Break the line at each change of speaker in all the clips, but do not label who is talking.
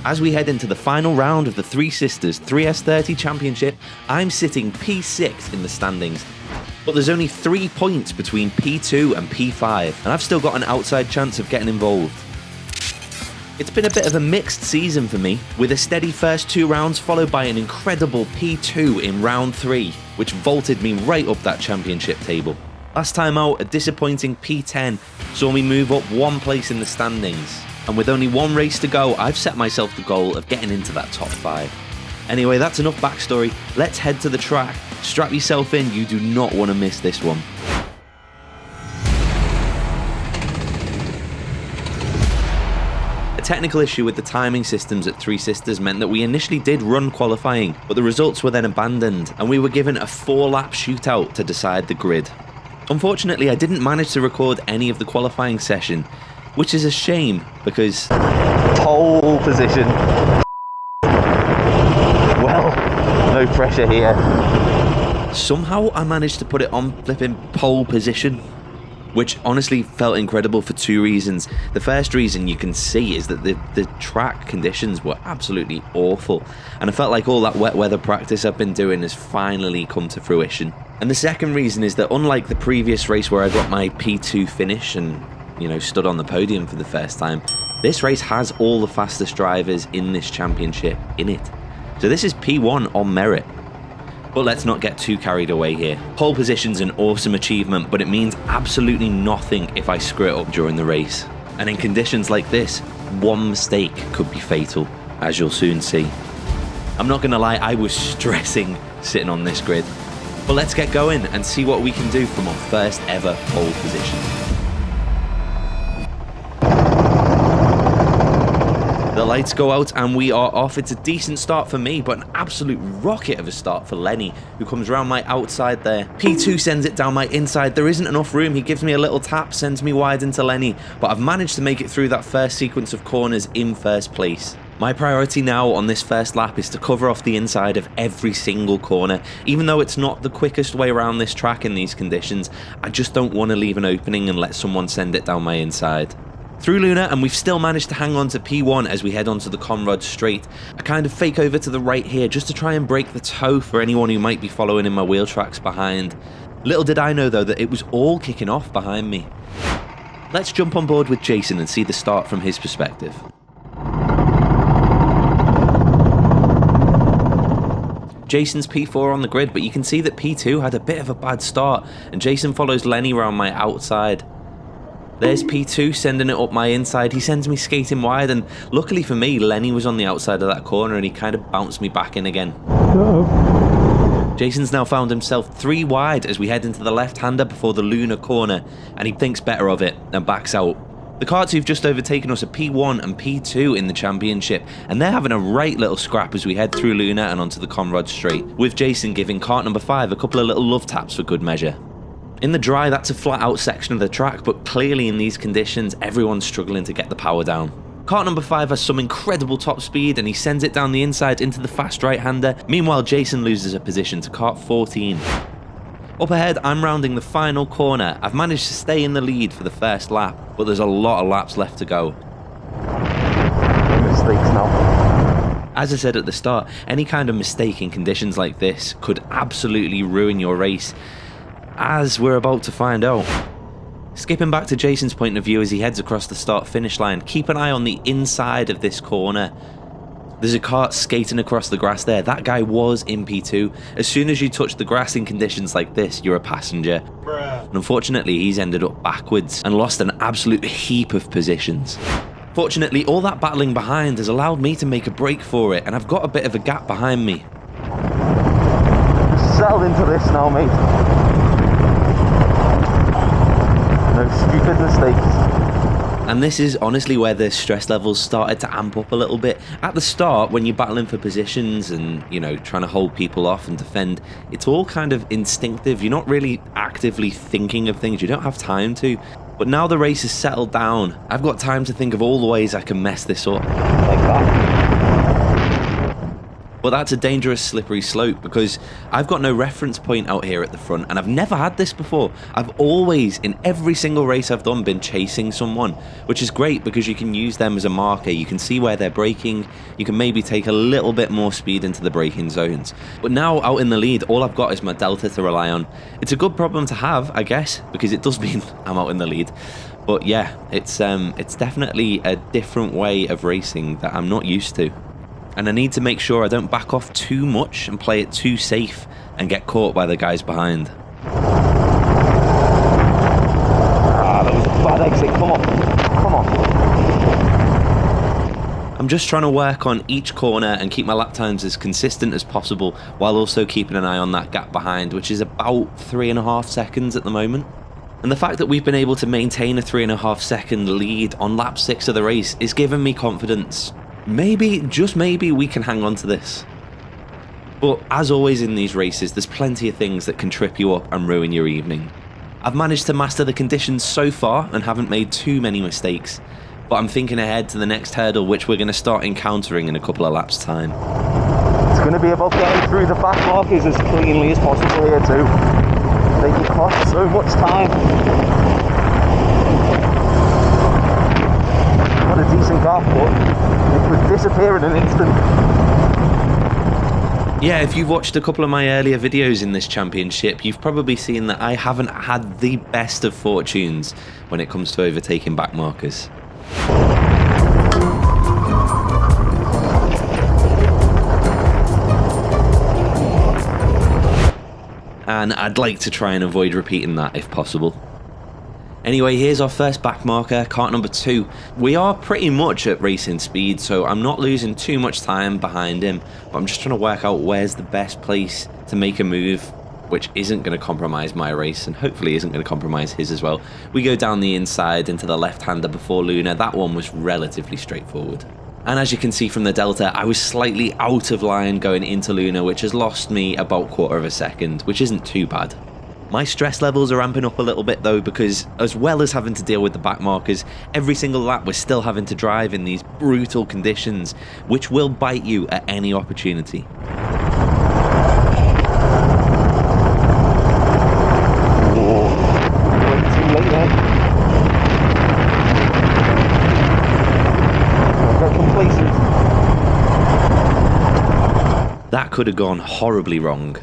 As we head into the final round of the Three Sisters 3S30 Championship, I'm sitting P6 in the standings. But there's only 3 points between P2 and P5, and I've still got an outside chance of getting involved. It's been a bit of a mixed season for me, with a steady first 2 rounds followed by an incredible P2 in round 3, which vaulted me right up that championship table. Last time out, a disappointing P10 saw me move up 1 place in the standings, and with only 1 race to go, I've set myself the goal of getting into that top 5. Anyway, that's enough backstory. Let's head to the track. Strap yourself in, you do not want to miss this one. A technical issue with the timing systems at Three Sisters meant that we initially did run qualifying, but the results were then abandoned, and we were given a 4-lap shootout to decide the grid. Unfortunately, I didn't manage to record any of the qualifying session, which is a shame because pole position. Well, no pressure here. Somehow I managed to put it on flipping pole position, which honestly felt incredible for 2 reasons. The first reason you can see is that the track conditions were absolutely awful, and I felt like all that wet weather practice I've been doing has finally come to fruition. And the second reason is that unlike the previous race where I got my P2 finish and stood on the podium for the first time, this race has all the fastest drivers in this championship in it. So this is P1 on merit. But let's not get too carried away here. Pole position's an awesome achievement, but it means absolutely nothing if I screw it up during the race. And in conditions like this, 1 mistake could be fatal, as you'll soon see. I'm not gonna lie, I was stressing sitting on this grid. But let's get going and see what we can do from our first ever pole position. The lights go out and we are off. It's a decent start for me, but an absolute rocket of a start for Lenny, who comes around my outside there. P2 sends it down my inside. There isn't enough room. He gives me a little tap, sends me wide into Lenny, but I've managed to make it through that first sequence of corners in first place. My priority now on this first lap is to cover off the inside of every single corner. Even though it's not the quickest way around this track in these conditions, I just don't want to leave an opening and let someone send it down my inside. Through Luna, and we've still managed to hang on to P1 as we head onto the Conrod Straight. I kind of fake over to the right here just to try and break the toe for anyone who might be following in my wheel tracks behind. Little did I know though that it was all kicking off behind me. Let's jump on board with Jason and see the start from his perspective. Jason's P4 on the grid, but you can see that P2 had a bit of a bad start, and Jason follows Lenny around my outside. There's P2 sending it up my inside. He sends me skating wide, and luckily for me, Lenny was on the outside of that corner and he kind of bounced me back in again. Jason's now found himself 3 wide as we head into the left-hander before the Luna corner, and he thinks better of it and backs out. The karts who've just overtaken us are P1 and P2 in the championship, and they're having a right little scrap as we head through Luna and onto the Conrod Straight, with Jason giving kart number 5 a couple of little love taps for good measure. In the dry, that's a flat out section of the track, but clearly in these conditions, everyone's struggling to get the power down. Kart number 5 has some incredible top speed and he sends it down the inside into the fast right-hander. Meanwhile, Jason loses a position to kart 14. Up ahead, I'm rounding the final corner. I've managed to stay in the lead for the first lap, but there's a lot of laps left to go.
Mistakes now.
As I said at the start, any kind of mistake in conditions like this could absolutely ruin your race, as we're about to find out. Skipping back to Jason's point of view as he heads across the start-finish line, keep an eye on the inside of this corner. There's a kart skating across the grass there. That guy was in P2. As soon as you touch the grass in conditions like this, you're a passenger. And unfortunately, he's ended up backwards and lost an absolute heap of positions. Fortunately, all that battling behind has allowed me to make a break for it, and I've got a bit of a gap behind me.
Settled into this now, mate. No stupid mistakes.
And this is honestly where the stress levels started to amp up a little bit. At the start, when you're battling for positions and, trying to hold people off and defend, it's all kind of instinctive. You're not really actively thinking of things. You don't have time to. But now the race has settled down, I've got time to think of all the ways I can mess this up.
Like that.
But that's a dangerous slippery slope because I've got no reference point out here at the front, and I've never had this before. I've always, in every single race I've done, been chasing someone, which is great because you can use them as a marker. You can see where they're braking. You can maybe take a little bit more speed into the braking zones. But now out in the lead, all I've got is my delta to rely on. It's a good problem to have, I guess, because it does mean I'm out in the lead. But yeah, it's definitely a different way of racing that I'm not used to. And I need to make sure I don't back off too much and play it too safe and get caught by the guys behind.
Ah, that was a bad exit. Come on. Come on.
I'm just trying to work on each corner and keep my lap times as consistent as possible while also keeping an eye on that gap behind, which is about 3.5 seconds at the moment. And the fact that we've been able to maintain a 3.5 second lead on lap 6 of the race is giving me confidence. Maybe, just maybe, we can hang on to this. But as always in these races, there's plenty of things that can trip you up and ruin your evening. I've managed to master the conditions so far and haven't made too many mistakes, but I'm thinking ahead to the next hurdle, which we're going to start encountering in a couple of laps' time.
It's going to be about getting through the back markers as cleanly as possible here too. They can cost so much time. Got a decent gap, but it could disappear in an instant.
Yeah, if you've watched a couple of my earlier videos in this championship, you've probably seen that I haven't had the best of fortunes when it comes to overtaking back markers. And I'd like to try and avoid repeating that if possible. Anyway, here's our first back marker, kart number 2. We are pretty much at racing speed, so I'm not losing too much time behind him, but I'm just trying to work out where's the best place to make a move, which isn't going to compromise my race, and hopefully isn't going to compromise his as well. We go down the inside into the left-hander before Luna. That one was relatively straightforward. And as you can see from the delta, I was slightly out of line going into Luna, which has lost me about 1/4 second, which isn't too bad. My stress levels are ramping up a little bit though, because as well as having to deal with the back markers, every single lap we're still having to drive in these brutal conditions, which will bite you at any opportunity.
Too late there. Got complacent.
That could have gone horribly wrong.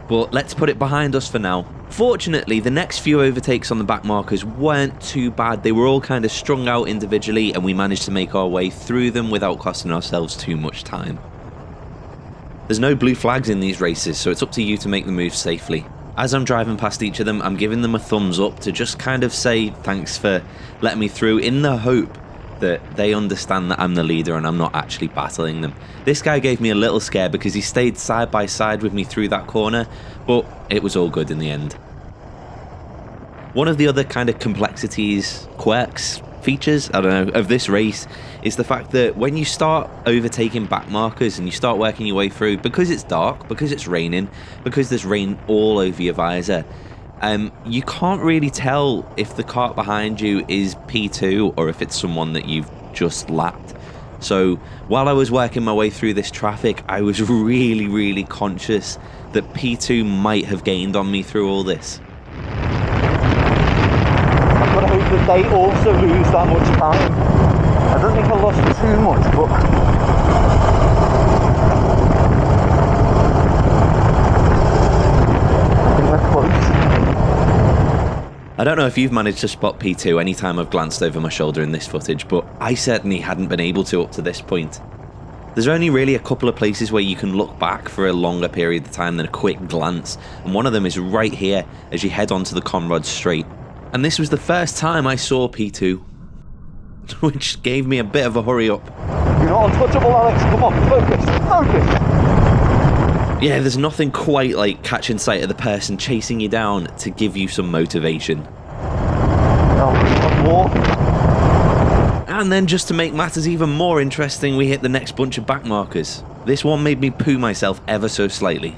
But let's put it behind us for now. Fortunately, the next few overtakes on the back markers weren't too bad. They were all kind of strung out individually, and we managed to make our way through them without costing ourselves too much time. There's no blue flags in these races, so it's up to you to make the move safely. As I'm driving past each of them, I'm giving them a thumbs up to just kind of say thanks for letting me through, in the hope that they understand that I'm the leader and I'm not actually battling them. This guy gave me a little scare because he stayed side by side with me through that corner, but it was all good in the end. One of the other kind of complexities, quirks, features, I don't know, of this race is the fact that when you start overtaking back markers and you start working your way through, because it's dark, because it's raining, because there's rain all over your visor, you can't really tell if the kart behind you is P2 or if it's someone that you've just lapped. So while I was working my way through this traffic, I was really conscious that P2 might have gained on me through all this.
I've got to hope that they also lose that much time. I don't think I lost too much, but I think we're close.
I don't know if you've managed to spot P2 anytime I've glanced over my shoulder in this footage, but I certainly hadn't been able to up to this point. There's only really a couple of places where you can look back for a longer period of time than a quick glance, and one of them is right here as you head onto the Conrod Straight. And this was the first time I saw P2, which gave me a bit of a hurry up.
You're not untouchable, Alex. Come on, focus.
Yeah, there's nothing quite like catching sight of the person chasing you down to give you some motivation. And then just to make matters even more interesting, we hit the next bunch of back markers. This one made me poo myself ever so slightly.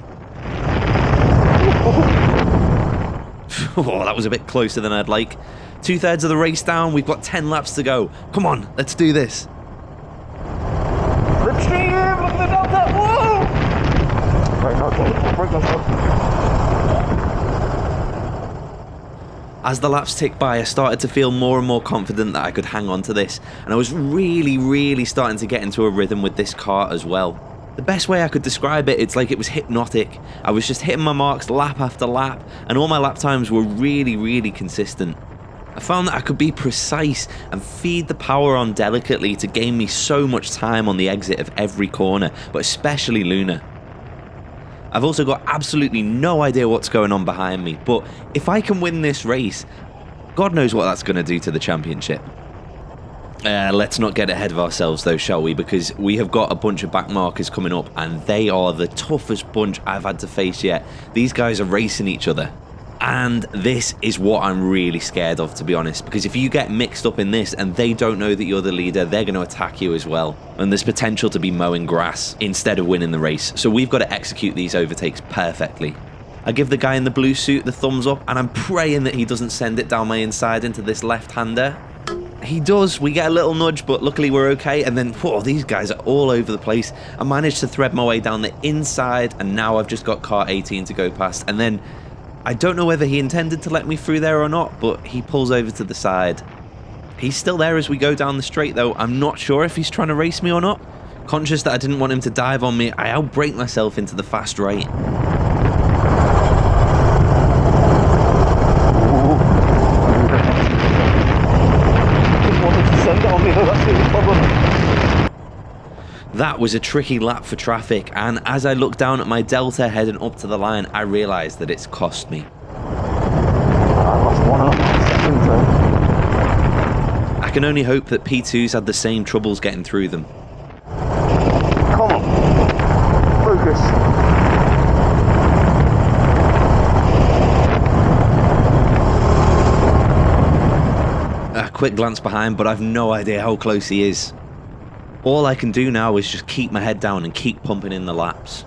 Oh, that was a bit closer than I'd like. 2/3 of the race down, we've got 10 laps to go. Come on, let's do this.
Slipstream, look at the delta. Whoa!
As the laps ticked by, I started to feel more and more confident that I could hang on to this, and I was really starting to get into a rhythm with this kart as well. The best way I could describe it, it's like it was hypnotic. I was just hitting my marks lap after lap, and all my lap times were really consistent. I found that I could be precise and feed the power on delicately to gain me so much time on the exit of every corner, but especially Luna. I've also got absolutely no idea what's going on behind me, but if I can win this race, God knows what that's going to do to the championship. Let's not get ahead of ourselves though, shall we? Because we have got a bunch of back markers coming up, and they are the toughest bunch I've had to face yet. These guys are racing each other. And this is what I'm really scared of, to be honest, because if you get mixed up in this and they don't know that you're the leader, they're going to attack you as well. And there's potential to be mowing grass instead of winning the race. So we've got to execute these overtakes perfectly. I give the guy in the blue suit the thumbs up, and I'm praying that he doesn't send it down my inside into this left-hander. He does. We get a little nudge, but luckily we're okay. And then, whoa, these guys are all over the place. I managed to thread my way down the inside, and now I've just got kart 18 to go past. And then I don't know whether he intended to let me through there or not, but he pulls over to the side. He's still there as we go down the straight though. I'm not sure if he's trying to race me or not. Conscious that I didn't want him to dive on me, I outbrake myself into the fast right. That was a tricky lap for traffic, and as I look down at my delta heading up to the line, I realise that it's cost me.
I lost 1.5 seconds though.
I can only hope that P2's had the same troubles getting through them.
Come on, focus.
A quick glance behind, but I've no idea how close he is. All I can do now is just keep my head down and keep pumping in the laps.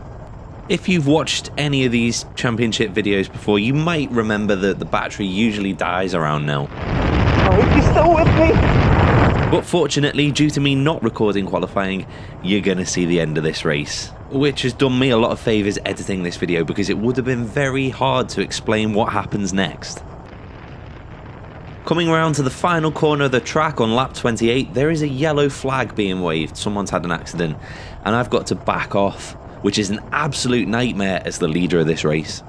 If you've watched any of these championship videos before, you might remember that the battery usually dies around now.
I hope you're still with me.
But fortunately, due to me not recording qualifying, you're going to see the end of this race. Which has done me a lot of favours editing this video, because it would have been very hard to explain what happens next. Coming around to the final corner of the track on lap 28, there is a yellow flag being waved. Someone's had an accident, and I've got to back off, which is an absolute nightmare as the leader of this race.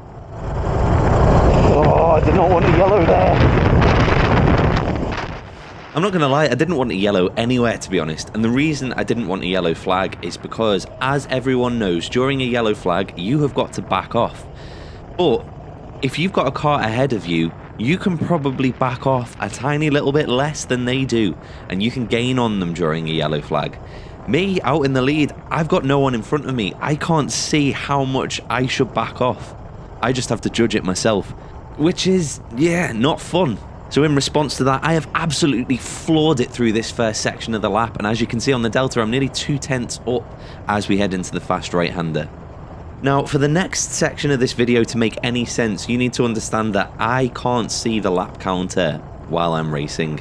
Oh, I did not want a yellow there.
I'm not going to lie, I didn't want a yellow anywhere, to be honest, and the reason I didn't want a yellow flag is because, as everyone knows, during a yellow flag, you have got to back off. But if you've got a car ahead of you, you can probably back off a tiny little bit less than they do, and you can gain on them during a yellow flag. Me, out in the lead, I've got no one in front of me. I can't see how much I should back off. I just have to judge it myself, which is, yeah, not fun. So in response to that, I have absolutely floored it through this first section of the lap, and as you can see on the delta, I'm nearly 2/10 up as we head into the fast right-hander. Now, for the next section of this video to make any sense, you need to understand that I can't see the lap counter while I'm racing.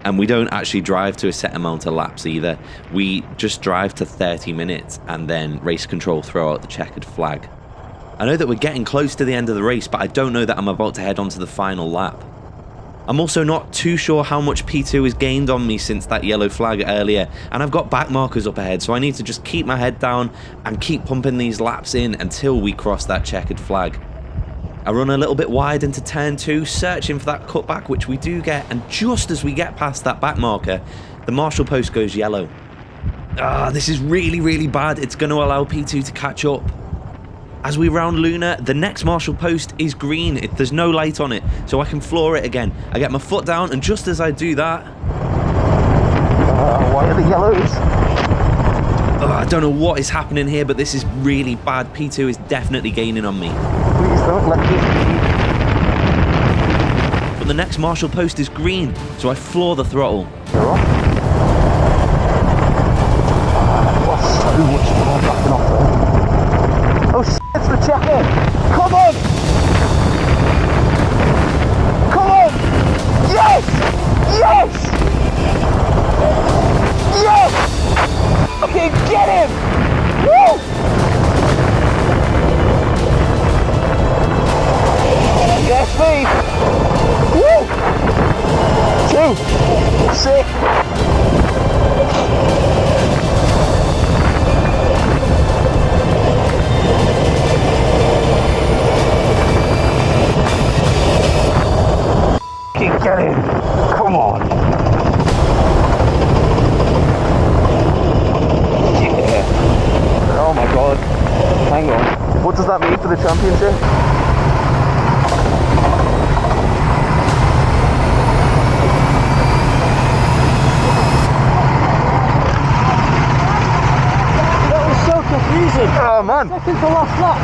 And we don't actually drive to a set amount of laps either. We just drive to 30 minutes and then race control throw out the checkered flag. I know that we're getting close to the end of the race, but I don't know that I'm about to head on to the final lap. I'm also not too sure how much P2 has gained on me since that yellow flag earlier, and I've got back markers up ahead, so I need to just keep my head down and keep pumping these laps in until we cross that checkered flag. I run a little bit wide into turn 2, searching for that cutback, which we do get, and just as we get past that back marker, the marshal post goes yellow. This is really bad. It's going to allow P2 to catch up. As we round Luna, the next marshal post is green. There's no light on it, so I can floor it again. I get my foot down, and just as I do that...
why are the yellows?
I don't know what is happening here, but this is really bad. P2 is definitely gaining on me.
Please don't let me...
But the next marshal post is green, so I floor the throttle.
They're off. I've lost so much more backing off there. Oh shit, it's the checker! Come on! Come on! Yes! Yes! Yes! Okay, get him! Woo! Yes, me! Woo! championship.
That was so confusing.
Oh man,
Second to last lap.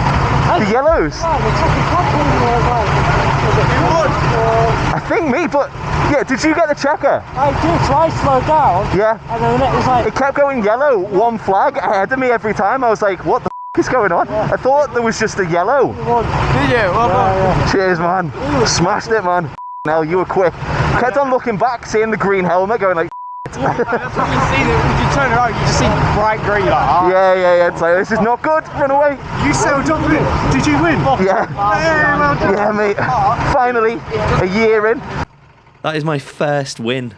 the yellows.
Man, the second control was like,
I think me, but yeah, did you get the checker?
I did, so I slowed down.
Yeah.
And then it was like,
It kept going yellow, one flag ahead of me every time. I was like, what the is going on? I thought there was just a yellow.
did you? Well done.
Cheers, man. Smashed it, man. Now you were quick. Kept on looking back, seeing the green helmet, going like,
That's what you see. If you turn it on, you just see bright green. Like, oh.
yeah. It's like, this is not good. Run away.
You sailed up with it. Did you win?
Yeah.
Hey, well done.
Yeah, mate. Finally, a year in.
That is my first win.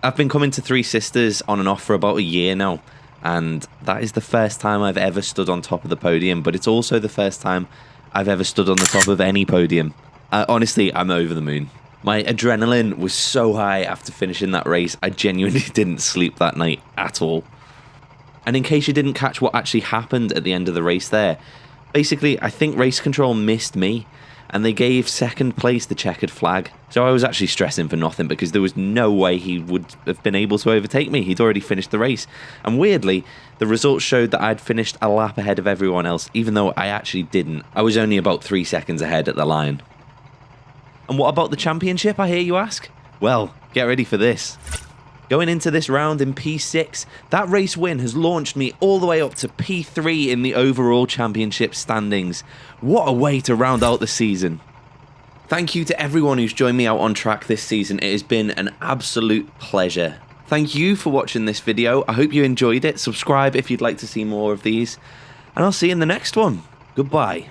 I've been coming to Three Sisters on and off for about a year now, and that is the first time I've ever stood on top of the podium, but it's also the first time I've ever stood on the top of any podium. Honestly, I'm over the moon. My adrenaline was so high after finishing that race, I genuinely didn't sleep that night at all. And in case you didn't catch what actually happened at the end of the race there, basically, I think race control missed me, and they gave second place the checkered flag. So I was actually stressing for nothing because there was no way he would have been able to overtake me. He'd already finished the race. And weirdly, the results showed that I'd finished a lap ahead of everyone else, even though I actually didn't. I was only about 3 seconds ahead at the line. And what about the championship, I hear you ask? Well, get ready for this. Going into this round in P6, that race win has launched me all the way up to P3 in the overall championship standings. What a way to round out the season. Thank you to everyone who's joined me out on track this season. It has been an absolute pleasure. Thank you for watching this video. I hope you enjoyed it. Subscribe if you'd like to see more of these. And I'll see you in the next one. Goodbye.